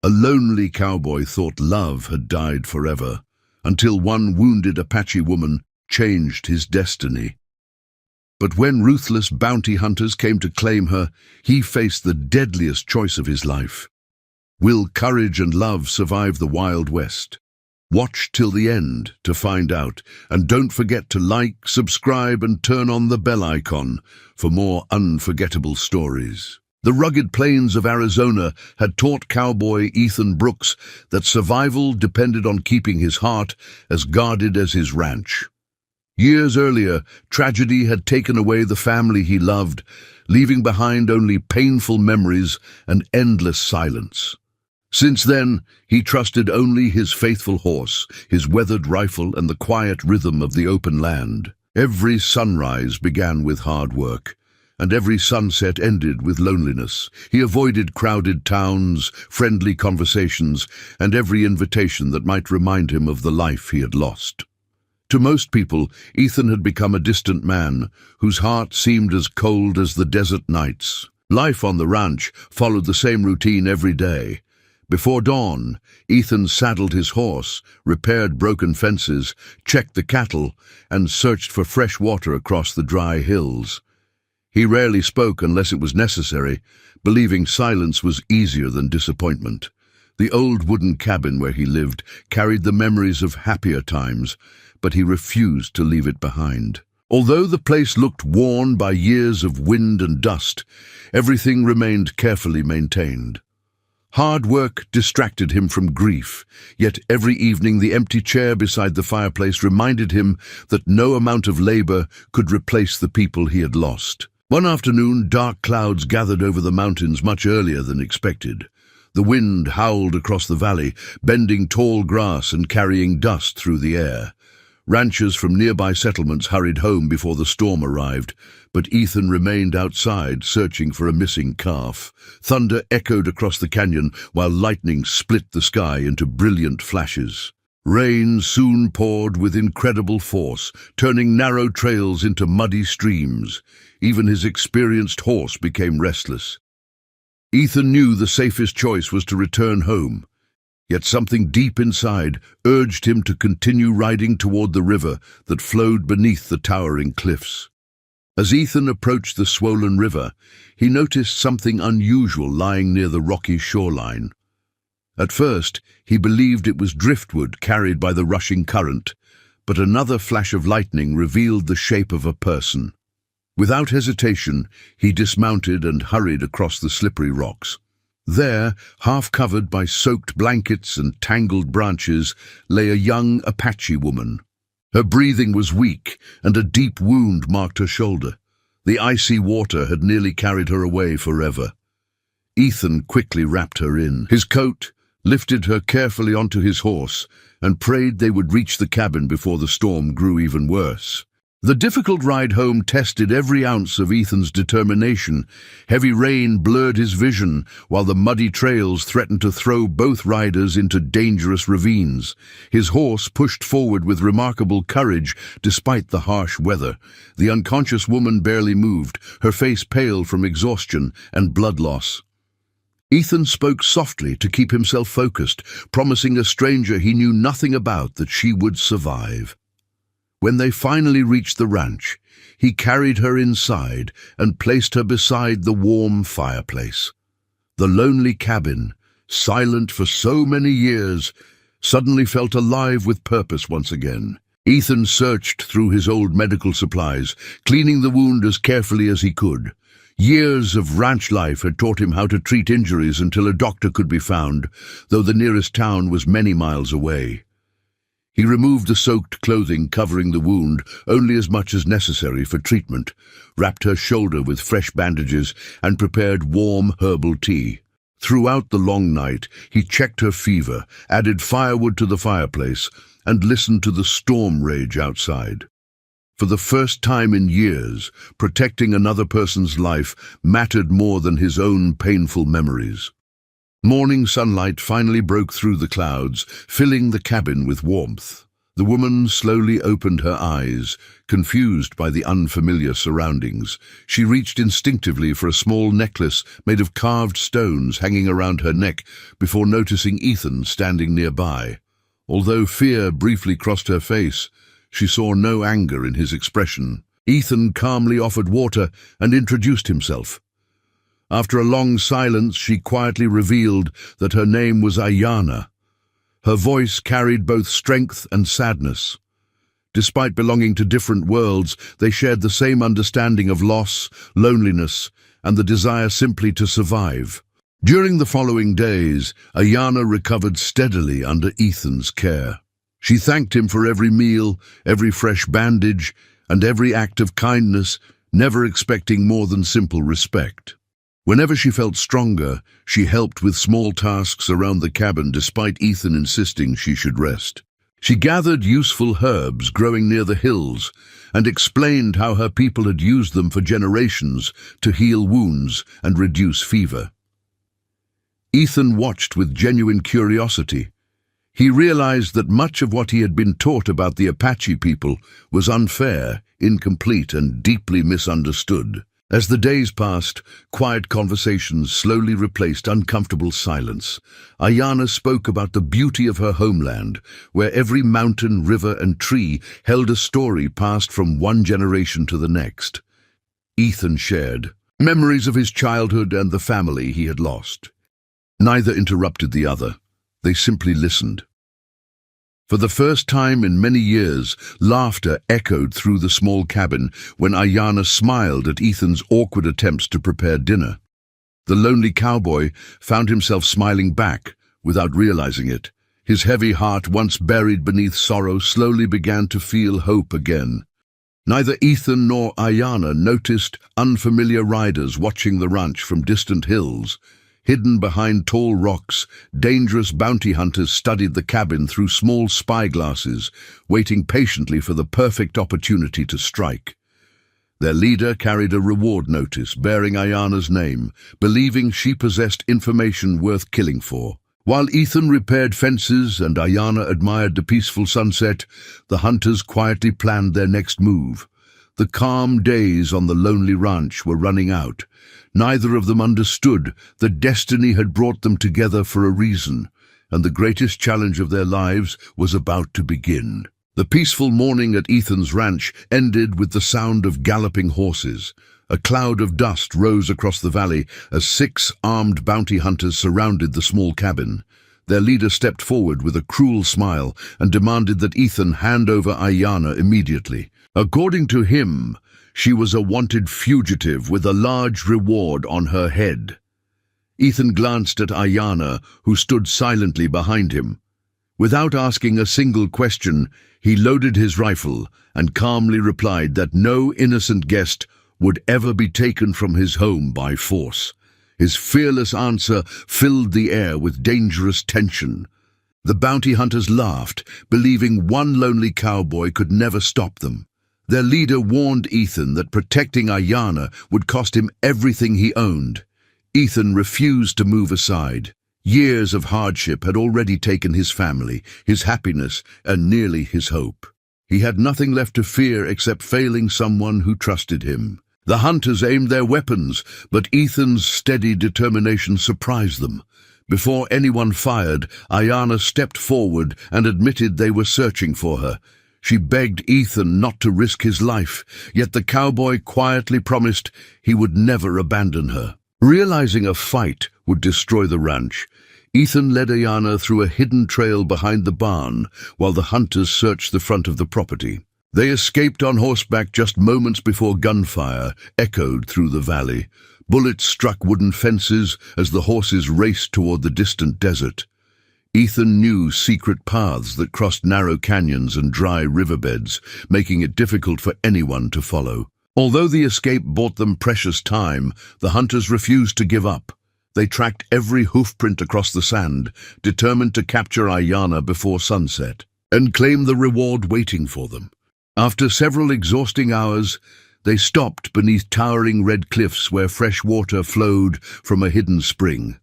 A lonely cowboy thought love had died forever, until one wounded Apache woman changed his destiny. But when ruthless bounty hunters came to claim her, he faced the deadliest choice of his life. Will courage and love survive the Wild West? Watch till the end to find out, and don't forget to like, subscribe, and turn on the bell icon for more unforgettable stories. The rugged plains of Arizona had taught cowboy Ethan Brooks that survival depended on keeping his heart as guarded as his ranch. Years earlier, tragedy had taken away the family he loved, leaving behind only painful memories and endless silence. Since then, he trusted only his faithful horse, his weathered rifle, and the quiet rhythm of the open land. Every sunrise began with hard work, and every sunset ended with loneliness. He avoided crowded towns, friendly conversations, and every invitation that might remind him of the life he had lost. To most people, Ethan had become a distant man, whose heart seemed as cold as the desert nights. Life on the ranch followed the same routine every day. Before dawn, Ethan saddled his horse, repaired broken fences, checked the cattle, and searched for fresh water across the dry hills. He rarely spoke unless it was necessary, believing silence was easier than disappointment. The old wooden cabin where he lived carried the memories of happier times, but he refused to leave it behind. Although the place looked worn by years of wind and dust, everything remained carefully maintained. Hard work distracted him from grief, yet every evening the empty chair beside the fireplace reminded him that no amount of labor could replace the people he had lost. One afternoon, dark clouds gathered over the mountains much earlier than expected. The wind howled across the valley, bending tall grass and carrying dust through the air. Ranchers from nearby settlements hurried home before the storm arrived, but Ethan remained outside, searching for a missing calf. Thunder echoed across the canyon, while lightning split the sky into brilliant flashes. Rain soon poured with incredible force, turning narrow trails into muddy streams. Even his experienced horse became restless. Ethan knew the safest choice was to return home. Yet something deep inside urged him to continue riding toward the river that flowed beneath the towering cliffs. As Ethan approached the swollen river, he noticed something unusual lying near the rocky shoreline. At first, he believed it was driftwood carried by the rushing current, but another flash of lightning revealed the shape of a person. Without hesitation, he dismounted and hurried across the slippery rocks. There, half covered by soaked blankets and tangled branches, lay a young Apache woman. Her breathing was weak, and a deep wound marked her shoulder. The icy water had nearly carried her away forever. Ethan quickly wrapped her in his coat, lifted her carefully onto his horse, and prayed they would reach the cabin before the storm grew even worse. The difficult ride home tested every ounce of Ethan's determination. Heavy rain blurred his vision, while the muddy trails threatened to throw both riders into dangerous ravines. His horse pushed forward with remarkable courage despite the harsh weather. The unconscious woman barely moved, her face pale from exhaustion and blood loss. Ethan spoke softly to keep himself focused, promising a stranger he knew nothing about that she would survive. When they finally reached the ranch, he carried her inside and placed her beside the warm fireplace. The lonely cabin, silent for so many years, suddenly felt alive with purpose once again. Ethan searched through his old medical supplies, cleaning the wound as carefully as he could. Years of ranch life had taught him how to treat injuries until a doctor could be found, though the nearest town was many miles away. He removed the soaked clothing covering the wound only as much as necessary for treatment, wrapped her shoulder with fresh bandages, and prepared warm herbal tea. Throughout the long night, he checked her fever, added firewood to the fireplace, and listened to the storm rage outside. For the first time in years, protecting another person's life mattered more than his own painful memories. Morning sunlight finally broke through the clouds, filling the cabin with warmth. The woman slowly opened her eyes, confused by the unfamiliar surroundings. She reached instinctively for a small necklace made of carved stones hanging around her neck before noticing Ethan standing nearby. Although fear briefly crossed her face, she saw no anger in his expression. Ethan calmly offered water and introduced himself. After a long silence, she quietly revealed that her name was Ayana. Her voice carried both strength and sadness. Despite belonging to different worlds, they shared the same understanding of loss, loneliness, and the desire simply to survive. During the following days, Ayana recovered steadily under Ethan's care. She thanked him for every meal, every fresh bandage, and every act of kindness, never expecting more than simple respect. Whenever she felt stronger, she helped with small tasks around the cabin despite Ethan insisting she should rest. She gathered useful herbs growing near the hills and explained how her people had used them for generations to heal wounds and reduce fever. Ethan watched with genuine curiosity. He realized that much of what he had been taught about the Apache people was unfair, incomplete, and deeply misunderstood. As the days passed, quiet conversations slowly replaced uncomfortable silence. Ayana spoke about the beauty of her homeland, where every mountain, river, and tree held a story passed from one generation to the next. Ethan shared memories of his childhood and the family he had lost. Neither interrupted the other. They simply listened. For the first time in many years, laughter echoed through the small cabin when Ayana smiled at Ethan's awkward attempts to prepare dinner. The lonely cowboy found himself smiling back without realizing it. His heavy heart, once buried beneath sorrow, slowly began to feel hope again. Neither Ethan nor Ayana noticed unfamiliar riders watching the ranch from distant hills. Hidden behind tall rocks, dangerous bounty hunters studied the cabin through small spyglasses, waiting patiently for the perfect opportunity to strike. Their leader carried a reward notice bearing Ayana's name, believing she possessed information worth killing for. While Ethan repaired fences and Ayana admired the peaceful sunset, the hunters quietly planned their next move. The calm days on the lonely ranch were running out. Neither of them understood that destiny had brought them together for a reason, and the greatest challenge of their lives was about to begin. The peaceful morning at Ethan's ranch ended with the sound of galloping horses. A cloud of dust rose across the valley as 6 armed bounty hunters surrounded the small cabin. Their leader stepped forward with a cruel smile and demanded that Ethan hand over Ayana immediately. According to him, she was a wanted fugitive with a large reward on her head. Ethan glanced at Ayana, who stood silently behind him. Without asking a single question, he loaded his rifle and calmly replied that no innocent guest would ever be taken from his home by force. His fearless answer filled the air with dangerous tension. The bounty hunters laughed, believing one lonely cowboy could never stop them. Their leader warned Ethan that protecting Ayana would cost him everything he owned. Ethan refused to move aside. Years of hardship had already taken his family, his happiness, and nearly his hope. He had nothing left to fear except failing someone who trusted him. The hunters aimed their weapons, but Ethan's steady determination surprised them. Before anyone fired, Ayana stepped forward and admitted they were searching for her. She begged Ethan not to risk his life, yet the cowboy quietly promised he would never abandon her. Realizing a fight would destroy the ranch, Ethan led Ayana through a hidden trail behind the barn while the hunters searched the front of the property. They escaped on horseback just moments before gunfire echoed through the valley. Bullets struck wooden fences as the horses raced toward the distant desert. Ethan knew secret paths that crossed narrow canyons and dry riverbeds, making it difficult for anyone to follow. Although the escape bought them precious time, the hunters refused to give up. They tracked every hoofprint across the sand, determined to capture Ayana before sunset, and claim the reward waiting for them. After several exhausting hours, they stopped beneath towering red cliffs where fresh water flowed from a hidden spring.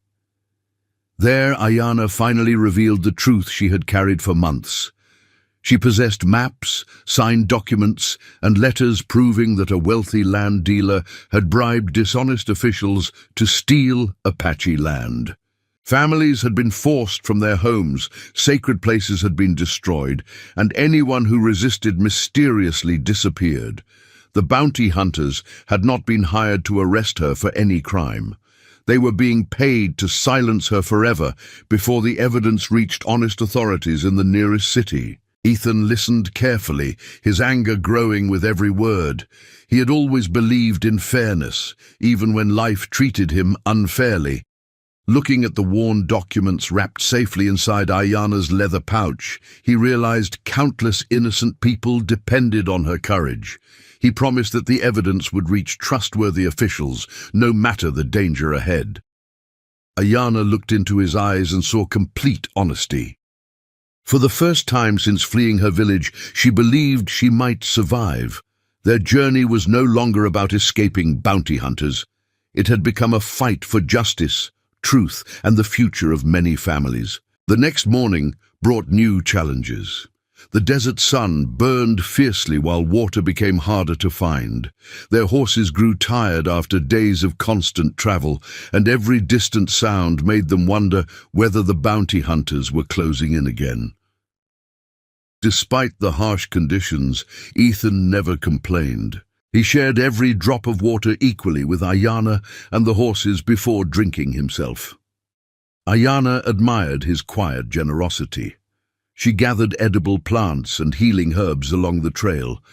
There, Ayana finally revealed the truth she had carried for months. She possessed maps, signed documents, and letters proving that a wealthy land dealer had bribed dishonest officials to steal Apache land. Families had been forced from their homes, sacred places had been destroyed, and anyone who resisted mysteriously disappeared. The bounty hunters had not been hired to arrest her for any crime. They were being paid to silence her forever before the evidence reached honest authorities in the nearest city. Ethan listened carefully, his anger growing with every word. He had always believed in fairness, even when life treated him unfairly. Looking at the worn documents wrapped safely inside Ayana's leather pouch, he realized countless innocent people depended on her courage. He promised that the evidence would reach trustworthy officials, no matter the danger ahead. Ayana looked into his eyes and saw complete honesty. For the first time since fleeing her village, she believed she might survive. Their journey was no longer about escaping bounty hunters. It had become a fight for justice, truth, and the future of many families. The next morning brought new challenges. The desert sun burned fiercely while water became harder to find. Their horses grew tired after days of constant travel, and every distant sound made them wonder whether the bounty hunters were closing in again. Despite the harsh conditions, Ethan never complained. He shared every drop of water equally with Ayana and the horses before drinking himself. Ayana admired his quiet generosity. She gathered edible plants and healing herbs along the trail,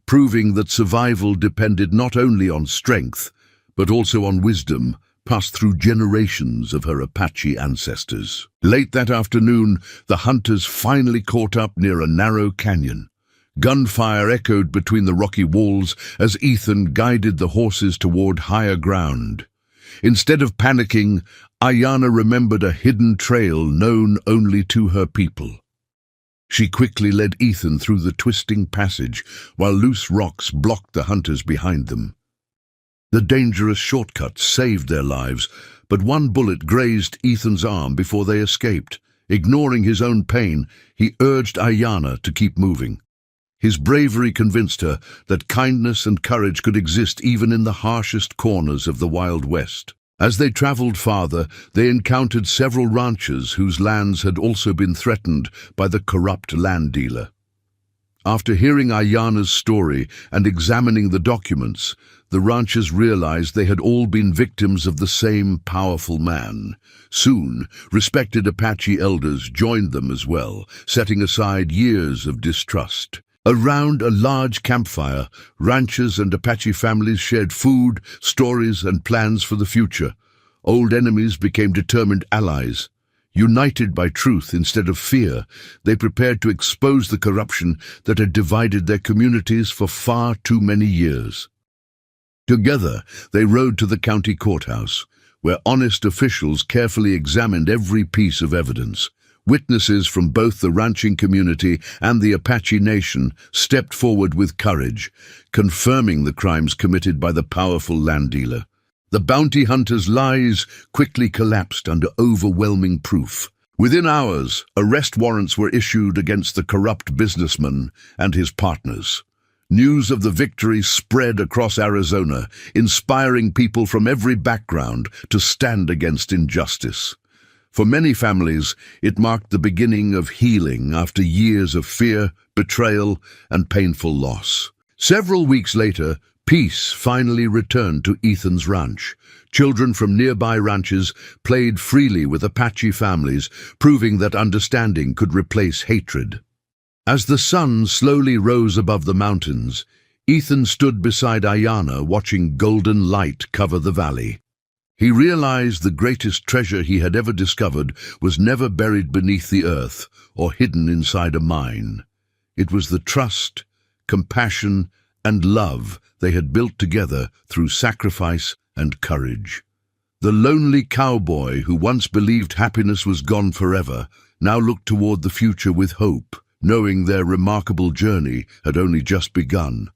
proving that survival depended not only on strength, but also on wisdom passed through generations of her Apache ancestors. Late that afternoon, the hunters finally caught up near a narrow canyon. Gunfire echoed between the rocky walls as Ethan guided the horses toward higher ground. Instead of panicking, Ayana remembered a hidden trail known only to her people. She quickly led Ethan through the twisting passage while loose rocks blocked the hunters behind them. The dangerous shortcuts saved their lives, but one bullet grazed Ethan's arm before they escaped. Ignoring his own pain, he urged Ayana to keep moving. His bravery convinced her that kindness and courage could exist even in the harshest corners of the Wild West. As they traveled farther, they encountered several ranchers whose lands had also been threatened by the corrupt land dealer. After hearing Ayana's story and examining the documents, the ranchers realized they had all been victims of the same powerful man. Soon, respected Apache elders joined them as well, setting aside years of distrust. Around a large campfire, ranchers and Apache families shared food, stories, and plans for the future. Old enemies became determined allies. United by truth instead of fear, they prepared to expose the corruption that had divided their communities for far too many years. Together, they rode to the county courthouse, where honest officials carefully examined every piece of evidence. Witnesses from both the ranching community and the Apache Nation stepped forward with courage, confirming the crimes committed by the powerful land dealer. The bounty hunter's lies quickly collapsed under overwhelming proof. Within hours, arrest warrants were issued against the corrupt businessman and his partners. News of the victory spread across Arizona, inspiring people from every background to stand against injustice. For many families, it marked the beginning of healing after years of fear, betrayal, and painful loss. Several weeks later, peace finally returned to Ethan's ranch. Children from nearby ranches played freely with Apache families, proving that understanding could replace hatred. As the sun slowly rose above the mountains, Ethan stood beside Ayana watching golden light cover the valley. He realized the greatest treasure he had ever discovered was never buried beneath the earth or hidden inside a mine. It was the trust, compassion, and love they had built together through sacrifice and courage. The lonely cowboy who once believed happiness was gone forever now looked toward the future with hope, knowing their remarkable journey had only just begun.